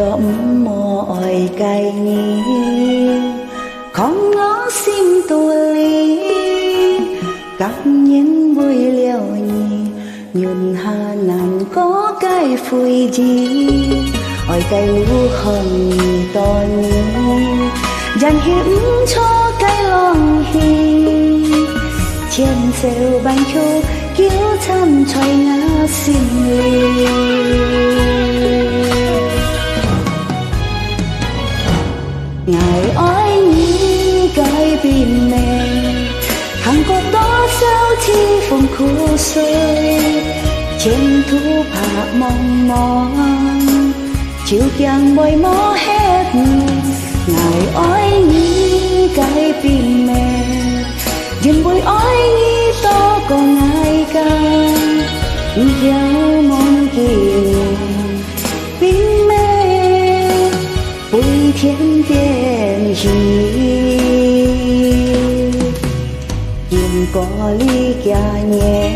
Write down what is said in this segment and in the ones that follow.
tóm mọi cái nhiều không ngó xin tôi các những vui liều nhì nhún hà nằm có cái phùi gì ôi cái lũ hồng to nhiều dành hiểm cho cái lòng hi trên xeo bánh chô kiêu chăm choy ngã xin ly ngài ơi như cái pin mẹ hàng có đó sao chi phong khu sơi trên thu hạ mong mong chiều kiang bồi mó hết ngài ơi như cái pin mẹ dừng bồi ơi như to còn ngài càng giao mong kỳ pin mẹ bùi thiên tiền gì dừng có ly kia nhẹ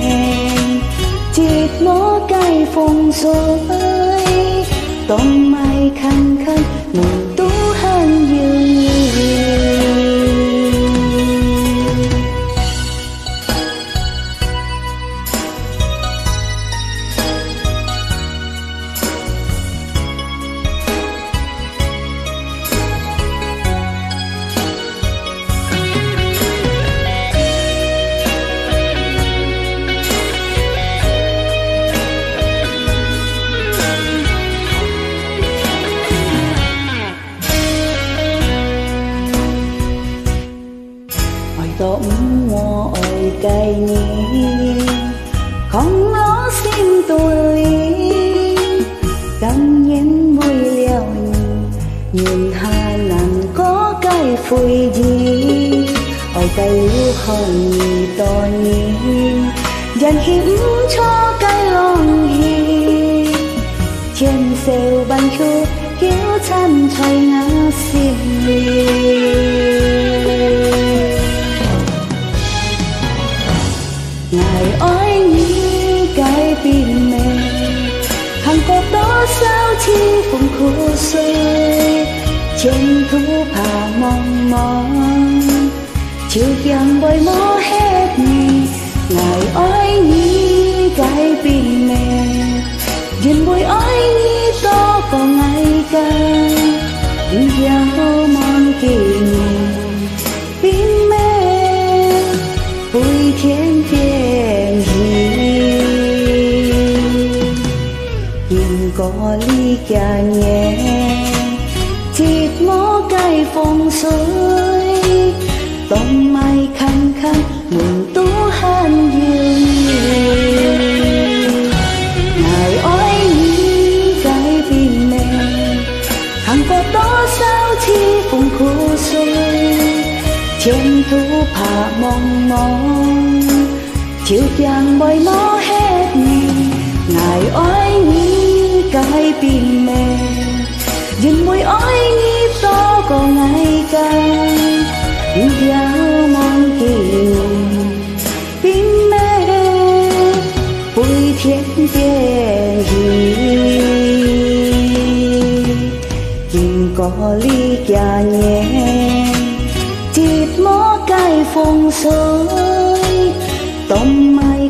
chít mó cái phong rơi tóm mai khăn khăn mùi tú hơn dương tóm mọi cái nhiều không nó xin tôi căng nhén môi liều nhìn hà nằm có cái phùi gì ôi cái lũ hồng to nhiều dành hiểm cho cái lòng hi trên xeo bánh chô kiêu chăm choy ngã xin ly ngài ơi như cái pin mẹ hàng có đó sao chi phong khu sơi trên thu hạ mong mong chiều kiang bồi mó hết ngài ơi như cái pin mẹ dừng bồi ơi như to còn ngày càng giao mong kỷ niệm pin mẹ bùi thiên tiền gì nhìn có ly kia nhẹ chít mó cái phong rơi tóm mai khăn khăn mừng tú han dương ngài ơi như cái pin mẹ hàng có đó sao chi phong khu sơi trên thu hạ mong mong chiều kiang bồi mó hết ngài ơi như cái pin mẹ dừng môi ơi như to còn ngày càng giao mong kỷ niệm pin mẹ bùi thiên tiền gì dừng có ly kia nhẹ chít mó cái phong rơi tóm mai